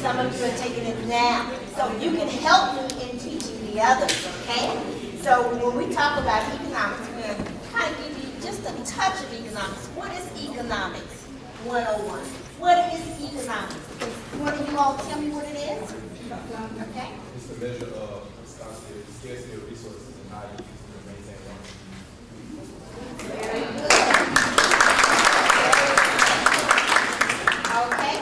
some of you are taking it now. So you can help me in teaching the others, okay? So when we talk about economics, we're going to kind of give you just a touch of economics. What is economics 101? What is economics? Can one of you all tell me what it is? Okay? It's the measure of scarcity of resources and how you use them to maintain them. Very good. Okay.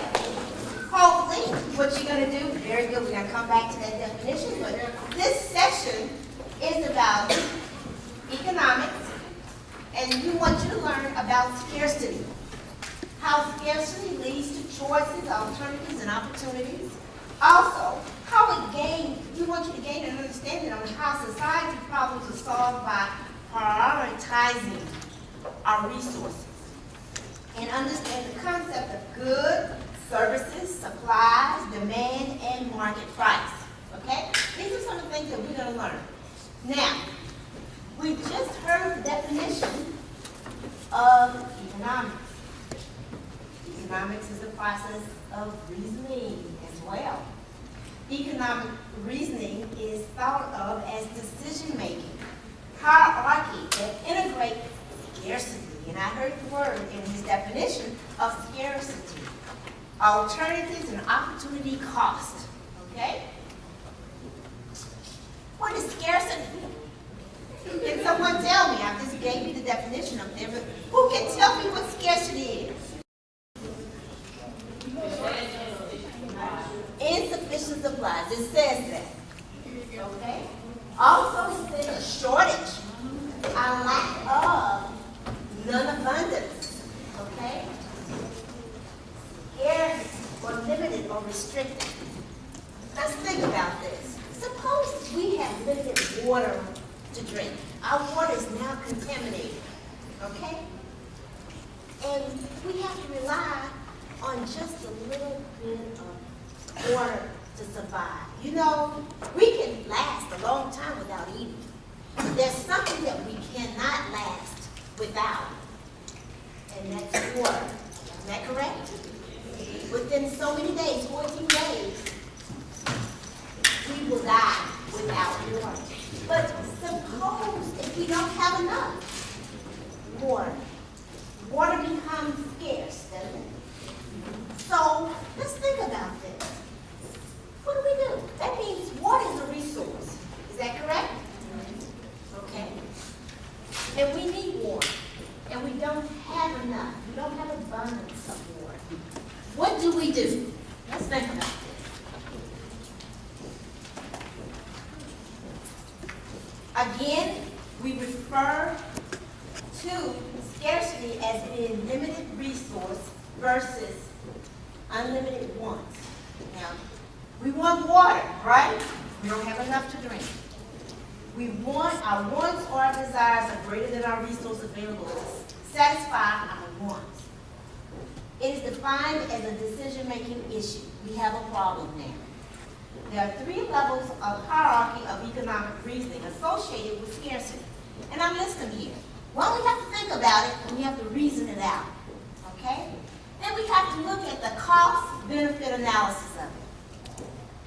Hopefully, what you're going to do, very good, we're going to come back to that definition, but this session is about economics, and we want you to learn about scarcity. How scarcity leads to choices, alternatives, and opportunities. Also, we want you to gain an understanding on how society problems are solved by prioritizing our resources. And understand the concept of goods, services, supplies, demand, and market price. Okay? These are some of the things that we're going to learn. Now, we just heard the definition of economics. Economics is a process of reasoning as well. Economic reasoning is thought of as decision-making, hierarchy that integrates scarcity, and I heard the word in his definition of scarcity, alternatives and opportunity cost, okay? What is scarcity? Can someone tell me? I just gave you the definition up there, but who can tell me what scarcity is? Insufficient supplies. It says that. Okay? Also, it says a shortage, a lack of, non-abundance. Okay? Scarce or limited or restricted. Let's think about this. Suppose we have limited water to drink. Our water is now contaminated. Okay? And we have to rely on just a little bit of water to survive. You know, we can last a long time without eating. But there's something that we cannot last without, and that's water. Is that correct? Within so many days, 14 days, we will die without water. But suppose if we don't have enough water, water becomes scarce, doesn't it? So let's think about this. What do? That means water is a resource. Is that correct? Okay. And we need water. And we don't have enough. We don't have abundance of water. What do? Let's think about this. Again, we refer to scarcity as being limited resource versus unlimited wants. Now, we want water, right? We don't have enough to drink. Our wants or our desires are greater than our resources available to satisfy our wants. It is defined as a decision-making issue. We have a problem there. There are 3 levels of hierarchy of economic reasoning associated with scarcity. And I'm listing them here. One, we have to think about it, and we have to reason it out. Okay? Then we have to look at the cost-benefit analysis of it.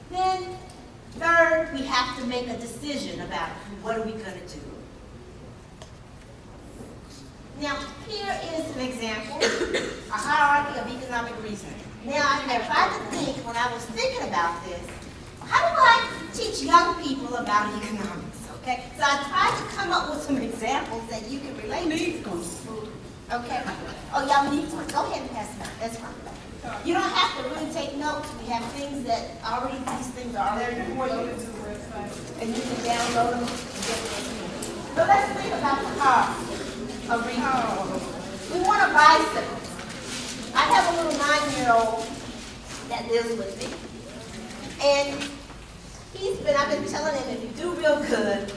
Then, third, we have to make a decision about what are we going to do. Now, here is an example, a hierarchy of economic reasoning. Now, I tried to think, when I was thinking about this, how do I teach young people about economics, okay? So I tried to come up with some examples that you can relate to. Okay. Oh, y'all need one. Go ahead and pass it out. That's fine. You don't have to really take notes. We have things that already, these things are already for you. And you can download them and get them. So let's think about the car. We want a bicycle. I have a little 9-year-old that lives with me. And I've been telling him, if you do real good,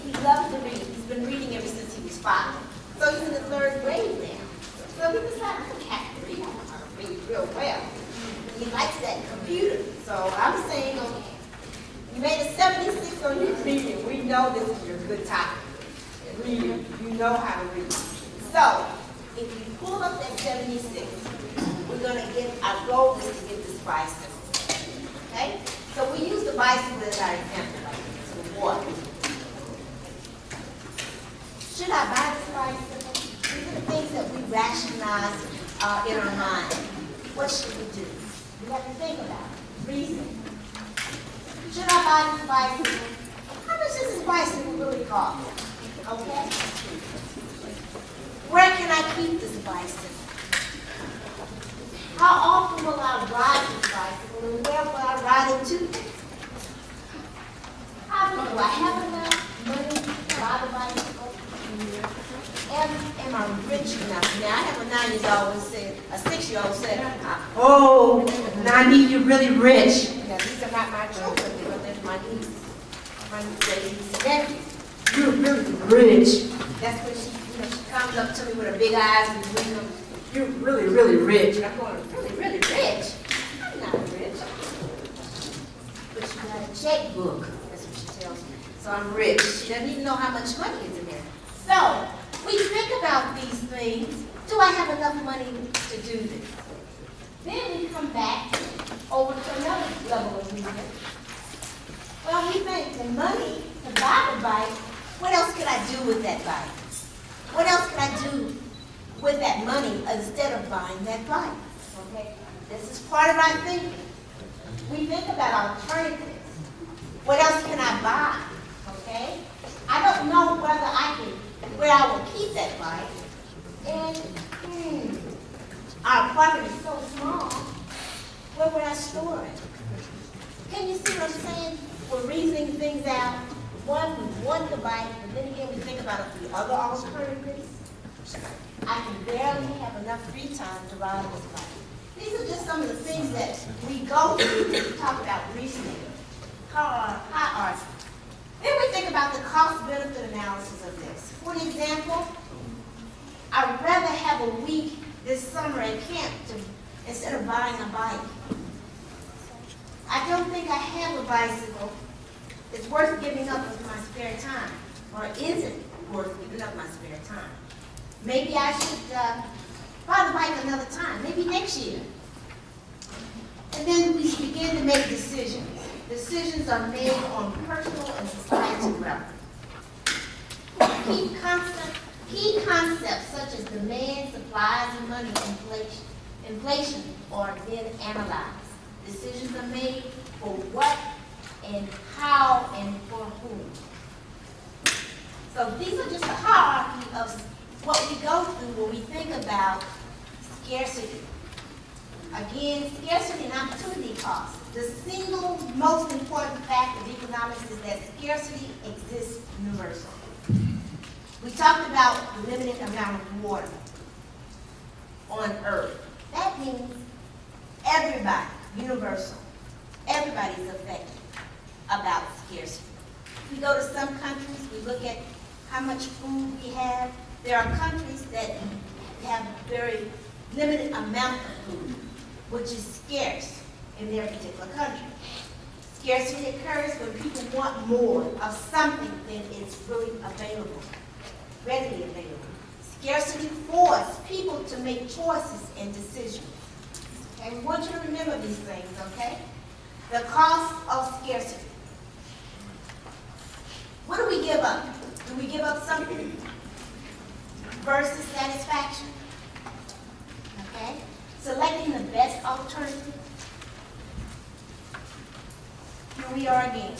he loves to read. He's been reading ever since he was 5. So he's in the 3rd grade now. So he decided, I have to read. I want to read real well. He likes that computer. So I'm saying, okay, you made a 76 on your reading. We know this is your good topic. Reading, you know how to read. So if you pull up that 76, we our goal is to get this bicycle. Okay? So we use the bicycle as our example, like this, with water. Should I buy this bicycle? These are the things that we rationalize in our mind. What should we do? We have to think about it. Reason. Should I buy this bicycle? How much does this bicycle really cost? Okay? Where can I keep this bicycle? How often will I ride this bicycle and where will I ride it to? Do I have enough money to buy the bicycle? Am I rich enough? Now, I have a 9-year-old who said, a 6-year-old said, oh, Nani, you're really rich. Now, these are not my children, but they're my niece, my niece and nephew. You're really rich. That's when she comes up to me with her big eyes and you're really, really rich. And I'm going, really, really rich? I'm not rich. But you got a checkbook. That's what she tells me. So I'm rich. She doesn't even know how much money is in there. So we think about these things. Do I have enough money to do this? Then we come back over to another level of reason. Well, we think the money to buy the bike, what else could I do with that bike? What else could I do with that money instead of buying that bike? Okay? This is part of our thinking. We think about alternatives. What else can I buy? Okay? I don't know where I will keep that bike. And our apartment is so small. Where would I store it? Can you see what I'm saying? We're reasoning things out. One, we want the bike, but then again, we think about the other alternatives. I can barely have enough free time to ride this bike. These are just some of the things that we go through when we talk about reasoning. High art. Then we think about the cost-benefit analysis of this. For example, I'd rather have a week this summer at camp instead of buying a bike. I don't think I have a bicycle. It's worth giving up of my spare time. Or is it worth giving up my spare time? Maybe I should buy the bike another time, maybe next year. And then we begin to make decisions. Decisions are made on personal and societal level. Key concepts such as demand, supplies, and money inflation are then analyzed. Decisions are made for what and how and for whom. So these are just a hierarchy of what we go through when we think about scarcity. Again, scarcity and opportunity cost. The single most important fact of economics is that scarcity exists universal. We talked about the limited amount of water on Earth. That means everybody, universal, everybody's affected about scarcity. We go to some countries, we look at how much food we have. There are countries that have a very limited amount of food, which is scarce in their particular country. Scarcity occurs when people want more of something than is really available, readily available. Scarcity forces people to make choices and decisions. Okay, we want you to remember these things, okay? The cost of scarcity. What do we give up? Do we give up something versus satisfaction? Okay? Selecting the best alternative. Here we are again.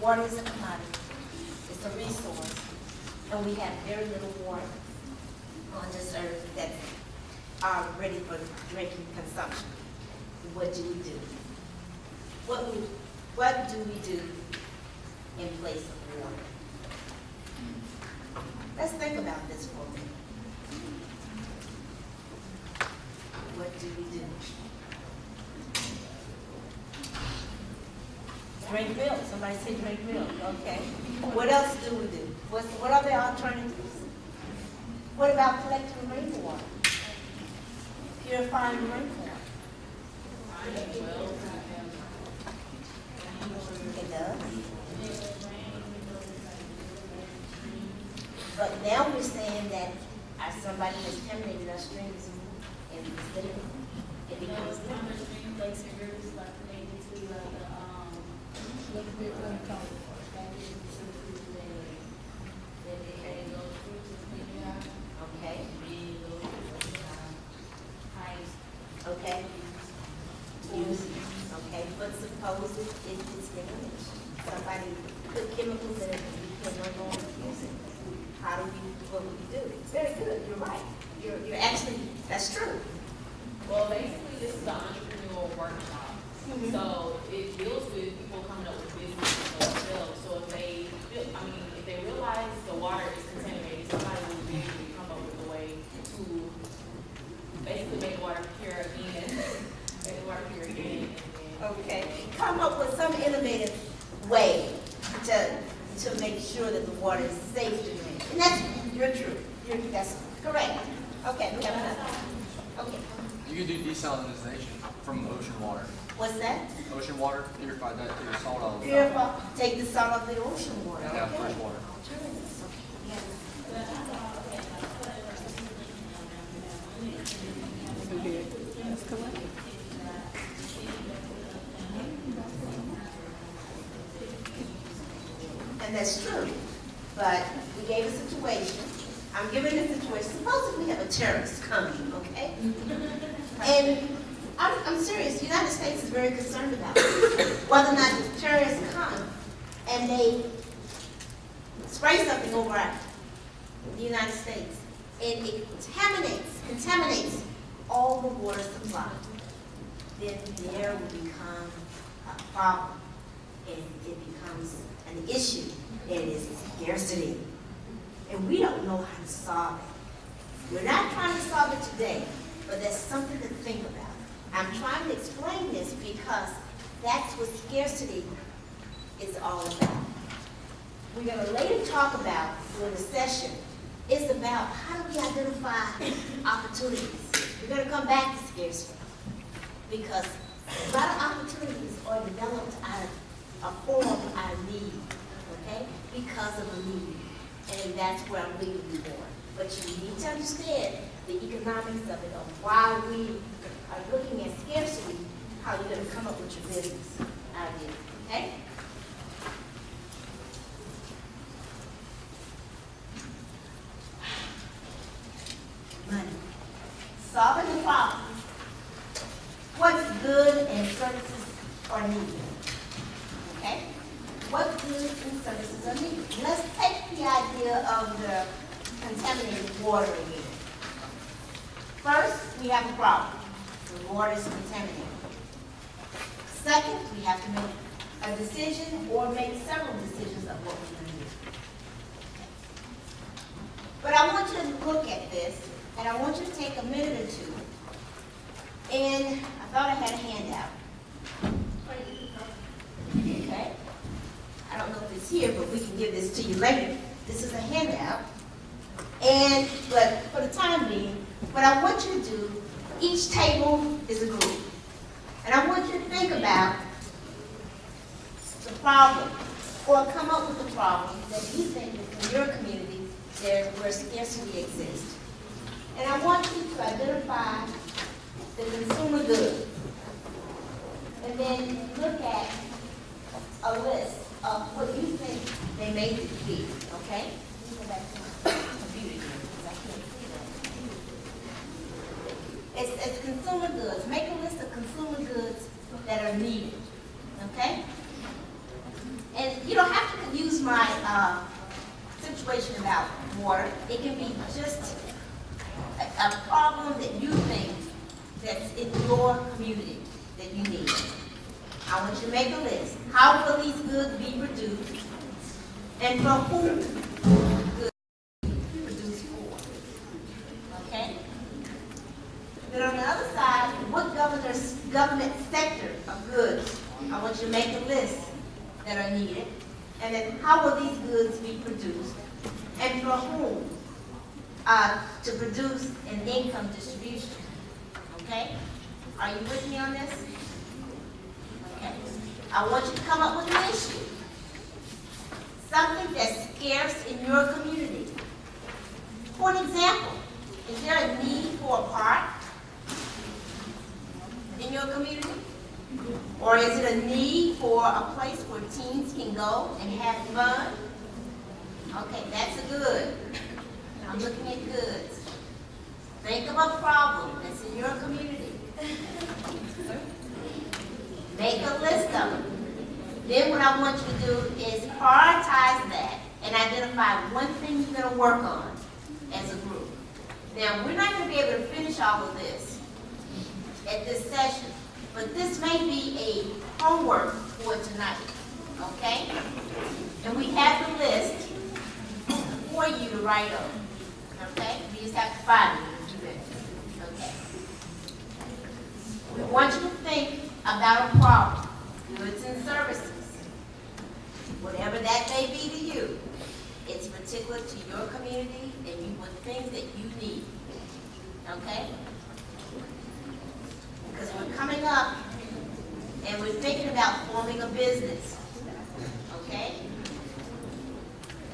Water is a commodity. It's a resource. And we have very little water on this earth that's ready for drinking consumption. What do we do? What do we do in place of water? Let's think about this for a minute. What do we do? Drink milk. Somebody say drink milk. Okay. What else do we do? What are the alternatives? What about collecting rainwater? Purifying rainwater? It does. But now we're saying that somebody has contaminated our streams and and instead of, it becomes Common stream lakes and rivers like connected to like the, back into that they go through to clean it out, okay, and those, pipes, okay, okay, but suppose it's damaged. Somebody put chemicals in it and you can no longer use it. How do you, what would you do? Very good, you're right. You're actually, that's true. Well, basically, this is an entrepreneurial workshop. Mhm. So it deals with people coming up with businesses for themselves. So if they feel, if they realize the water is contaminated, somebody will be able to come up with a way to basically make water pure again, make the water pure again. Okay, come up with some innovative way to make sure that the water is safe to drink. And that's, you're true, that's correct. Okay, we have another. Okay, You can do desalinization from ocean water. what's that? Ocean water, purify that to the salt out of the Purify, take the salt off the ocean water. Yeah, Okay. fresh water. Alternatives, okay, yeah. And that's true, but we gave a situation, I'm giving a situation, suppose if we have a terrorist coming, okay? And I'm serious, the United States is very concerned about it. Whether or not the terrorists come and they spray something over the United States, and it contaminates all the water supply, then the air will become a problem, and it becomes an issue, and it is scarcity. And we don't know how to solve it. We're not trying to solve it today, but that's something to think about. I'm trying to explain this because that's what scarcity is all about. We're going to later talk about, during the session, is about how do we identify opportunities. We're going to come back to scarcity because a lot of opportunities are developed out of out of need, okay? Because of a need. And that's where I'm leading you on. But you need to understand the economics of it, of why we are looking at scarcity, how you're going to come up with your business idea, okay? Money. Solving the problem. What's good and services are needed, okay? What goods and services are needed? Let's take the idea of the contaminated water again. First, we have a problem. The water is contaminated. Second, we have to make a decision or make several decisions of what we're going to do. But I want you to look at this, and I want you to take a minute or two. And I thought I had a handout. Okay? I don't know if it's here, but we can give this to you later. This is a handout. But for the time being, what I want you to do, each table is a group. And I want you to think about the problem, or come up with a problem that you think is in your community where scarcity exists. And I want you to identify the consumer good. And then look at a list of what you think they may be, okay? Let me go back to my computer here, because I can't see that. It's consumer goods. Make a list of consumer goods that are needed, okay? And you don't have to use my situation about water. It can be just a problem that you think that's in your community that you need. I want you to make a list. How will these goods be produced? And for whom goods be produced for? Okay? Then on the other side, what government sector of goods? I want you to make a list that are needed. And then how will these goods be produced? And for whom? To produce an income distribution. Okay? Are you with me on this? Okay. I want you to come up with an issue. Something that's scarce in your community. For an example, is there a need for a park? in your community? Or is it a need for a place where teens can go and have fun? Okay, that's a good. I'm looking at goods. Think of a problem that's in your community. Make a list of them. Then what I want you to do is prioritize that and identify one thing you're going to work on as a group. Now, we're not going to be able to finish all of this at this session, but this may be a homework for tonight, okay? And we have the list for you to write on, okay? You just have to find it in a few minutes, okay? We want you to think about a problem, goods and services, whatever that may be to you. It's particular to your community and you want things that you need, okay? Because we're coming up and we're thinking about forming a business, okay?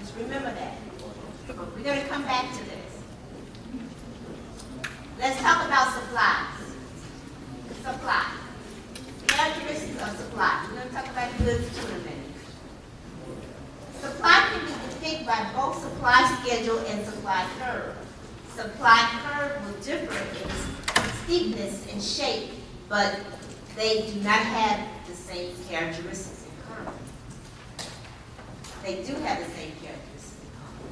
Just remember that. We're going to come back to this. Let's talk about supplies. Supply. Characteristics of supply. We're going to talk about goods too in a minute. Supply can be depicted by both supply schedule and supply curve. Supply curve will differ in steepness and shape, but they do not have the same characteristics in common. They do have the same characteristics in common.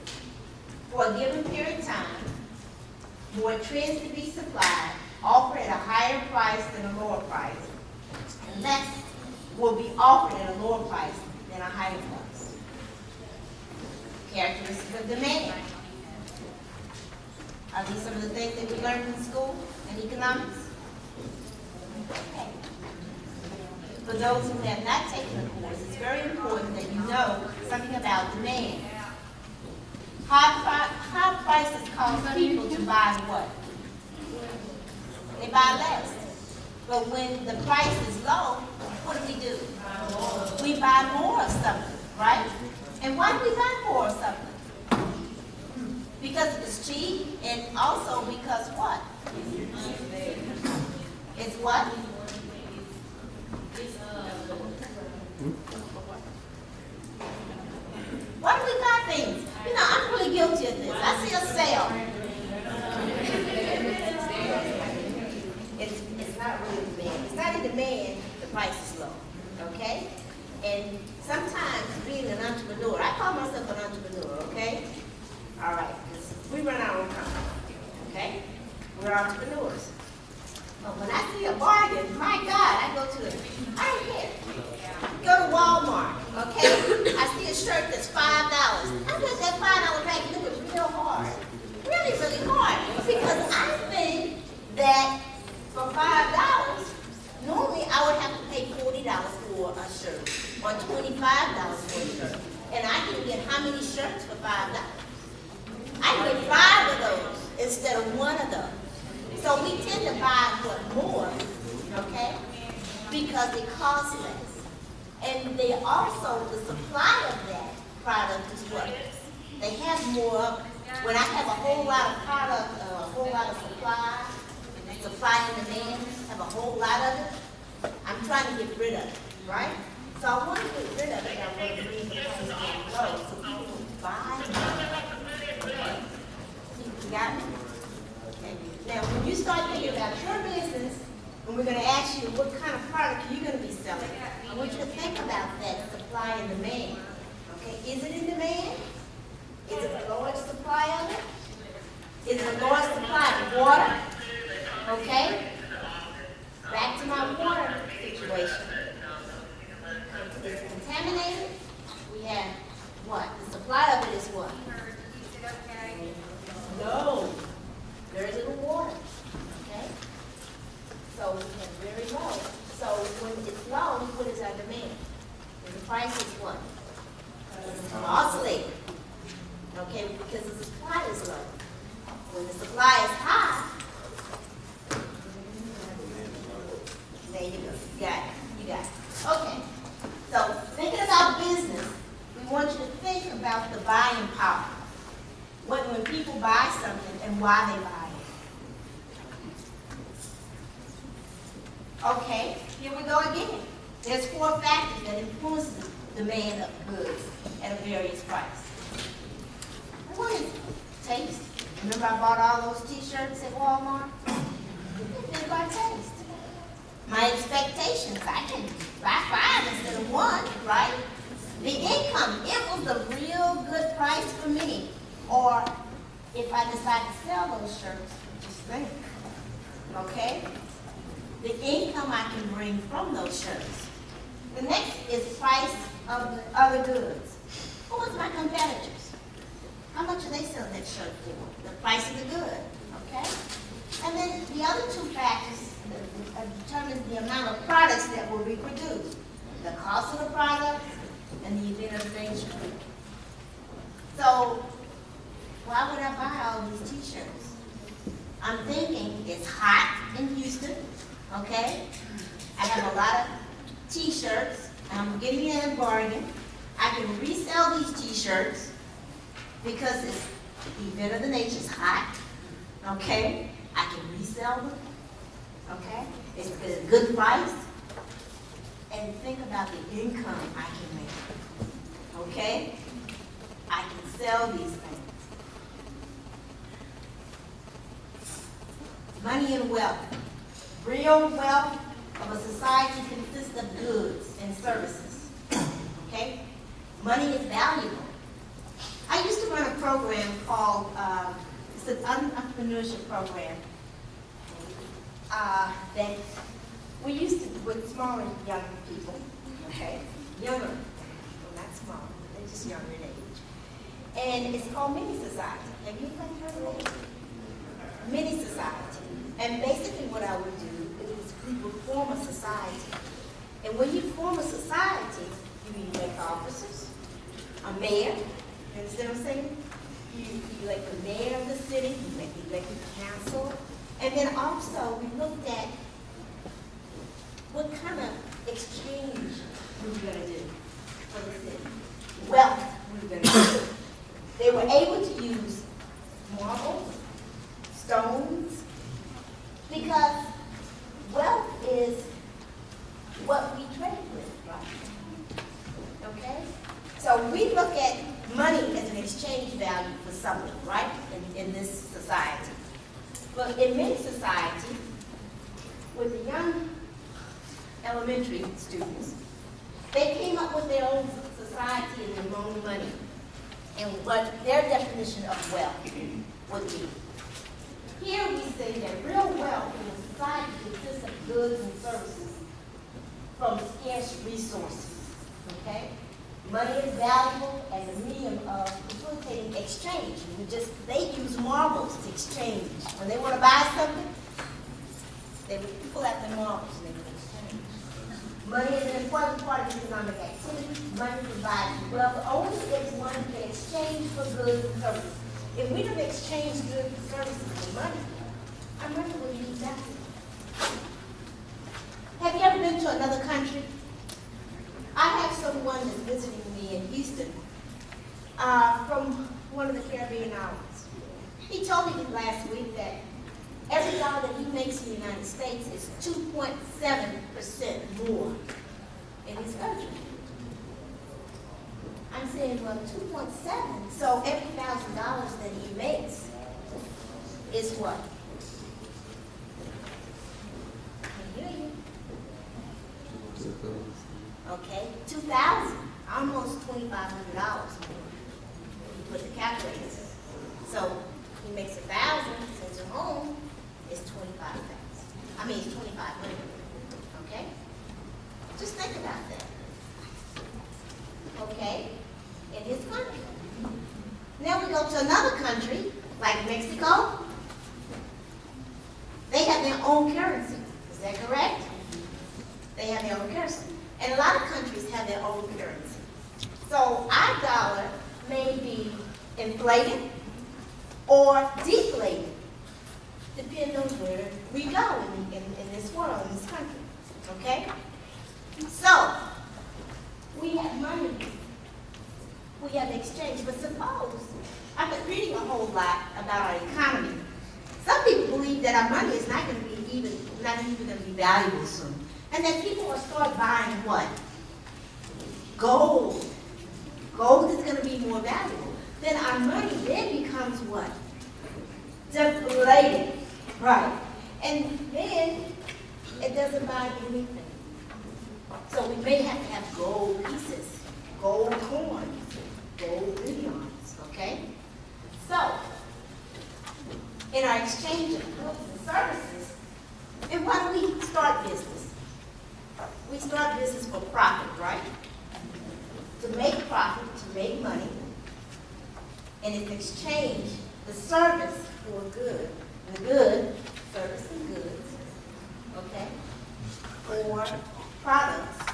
For a given period of time, more trends to be supplied, offered at a higher price than a lower price, and less will be offered at a lower price than a higher price. Characteristics of demand. Are these some of the things that we learned in school and economics? Okay. For those who have not taken the course, it's very important that you know something about demand. High prices cause people to buy what? They buy less. But when the price is low, what do? We buy more of something, right? And why do we buy more of something? Because it's cheap, and also because what? It's what? Why do we buy things? You know, I'm really guilty of this. I see a sale. It's not really demand. It's not in demand, the price is low, okay? And sometimes being an entrepreneur, I call myself an entrepreneur, okay? All right, 'cause we run our own company, okay? We're entrepreneurs. But when I see a bargain, my God, I go to it. I don't care. Go to Walmart, okay? I see a shirt that's $5. I put that $5 back and do it real hard. Really, really hard. Because I think that for $5, normally I would have to pay $40 for a shirt or $25 for a shirt. And I can get how many shirts for $5? I can get 5 of those instead of 1 of them. So we tend to buy what more, okay? Because it costs less. And they also, the supply of that product is what? They have more of it. When I have a whole lot of product, a whole lot of supply and demand, have a whole lot of it, I'm trying to get rid of it, right? So I want to get rid of it, and I want to bring the price down low so people will buy it. Okay. You got me? Okay. Now, when you start thinking about your business, and we're going to ask you what kind of product you're going to be selling, I want you to think about that supply and demand. Okay, is it in demand? Is it a large supply of it? Is it a large supply of water? Okay? Back to my water situation. Is it contaminated? We have what? The supply of it is what? No. Very little water. Okay? So we have very low. So when it's low, what is our demand? And the price is what? It's costly. Okay, because the supply is low. When the supply is high, there you go. You got it. You got it. Okay. So thinking about business, we want you to think about the buying power. When people buy something and why they buy it. Okay, here we go again. There's 4 factors that influence the demand of goods at a various price. What is it? Taste. Remember I bought all those t-shirts at Walmart? It's by taste. My expectations, I can buy 5 instead of 1, right? The income, it was a real good price for me. Or if I decide to sell those shirts, just think, okay? The income I can bring from those shirts. The next is price of the other goods. Who is my competitors? How much are they selling that shirt for? The price of the good, okay? And then the other 2 factors determine the amount of products that will be produced. The cost of the product and the innovation. So, why would I buy all these t-shirts? I'm thinking it's hot in Houston, okay? I have a lot of t-shirts, and I'm getting it in a bargain. I can resell these t-shirts because it's event of the nation's hot, okay? I can resell them, okay? It's a good price. And think about the income I can make, okay? I can sell these things. Money and wealth. Real wealth of a society consists of goods and services, okay? Money is valuable. I used to run a program called, it's an entrepreneurship program that we used to, with smaller young people, okay? Younger, well not smaller, they're just younger in age. And it's called Mini Society. Have you ever heard of it? Mini Society. And basically what I would do is we would form a society. And when you form a society, you elect officers, a mayor, you understand what I'm saying? You elect the mayor of the city, you elect the council, and then also we looked at what kind of exchange we were going to do for the city. Wealth we were going to do. They were able to use marbles, stones, because wealth is what we trade with, right? Okay? So we look at money as an exchange value for something, right, in this society. But in many society, with the young elementary students, they came up with their own society and their own money, and what their definition of wealth would be. Here we say that real wealth in a society consists of goods and services from scarce resources, okay? Money is valuable as a medium of facilitating exchange. They use marbles to exchange. When they want to buy something, they would pull out the marbles and they would exchange. Money is an important part of economic activity. Money provides wealth only if one can exchange for goods and services. If we don't exchange goods and services for money, our money will use that. Have you ever been to another country? I have someone that's visiting me in Houston from one of the Caribbean islands. He told me last week that every dollar that he makes in the United States is 2.7% more in his country. I'm saying, well, 2.7, so every $1,000 that he makes is what? I hear you. Okay, 2,000, almost $2,500 more. You put the calculators. So he makes 1,000, sends it home, it's 25,000. I mean, it's 2,500. Okay? Just think about that. Okay? In his country. Now we go to another country, like Mexico. They have their own currency. Is that correct? They have their own currency. And a lot of countries have their own currency. So our dollar may be inflated or deflated, depending on where we go in this world, in this country. Okay? So, we have money. We have exchange. But suppose, I've been reading a whole lot about our economy. Some people believe that our money is not going to be even not even gonna be valuable soon. And then people will start buying what? Gold. Gold is gonna be more valuable. Then our money then becomes what? Deflated, right? And then it doesn't buy anything. So we may have to have gold pieces, gold coins, gold bullions, okay? So, in our exchange of goods and services, and why do we start business? We start business for profit, right? To make profit, to make money, and in exchange, the service for good. The good, service and goods, okay? Or products.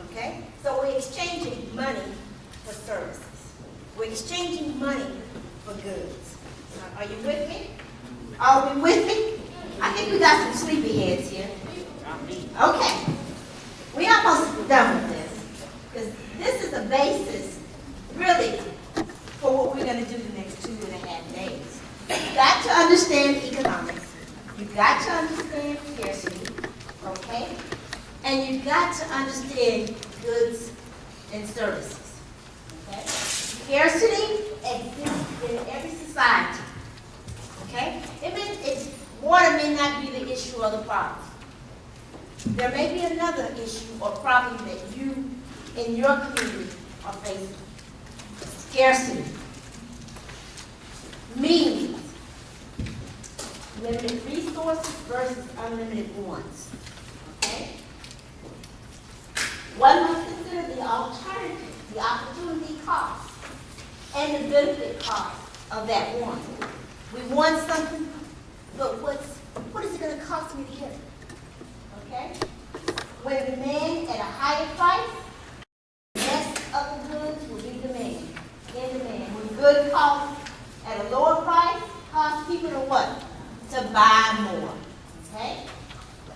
Okay? So we're exchanging money for services. We're exchanging money for goods. Are you with me? Are we with me? I think we got some sleepy heads here. Okay. We almost done with this. Because this is the basis, really, for what we're going to do the next 2.5 days. You've got to understand economics. You've got to understand scarcity, okay? And you've got to understand goods and services, okay? Scarcity exists in every society, okay? Water may not be the issue or the problem. There may be another issue or problem that you, in your community, are facing. Scarcity means limited resources versus unlimited wants. Okay? One must consider the alternative, the opportunity cost, and the benefit cost of that want. We want something, but what is it going to cost me to get it? Okay? When demand at a higher price, less of the goods will be demand. In demand. When good costs at a lower price, cause people to what? To buy more. Okay?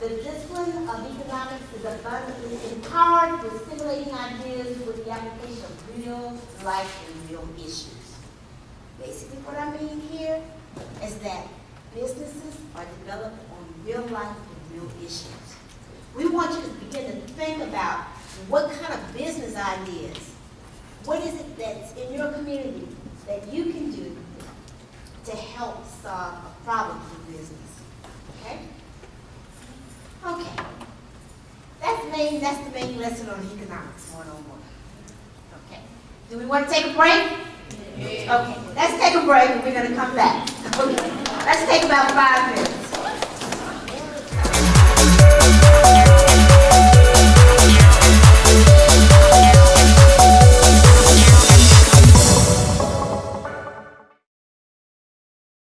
The discipline of economics is abundantly empowered with stimulating ideas with the application of real life and real issues. Basically what I mean here is that businesses are developed on real life and real issues. We want you to begin to think about what kind of business ideas, what is it that's in your community that you can do to help solve a problem for business, okay? Okay. That's the main lesson on economics 101. Okay. Do we want to take a break? Yeah. Okay. Let's take a break and we're going to come back. Okay. Let's take about 5 minutes.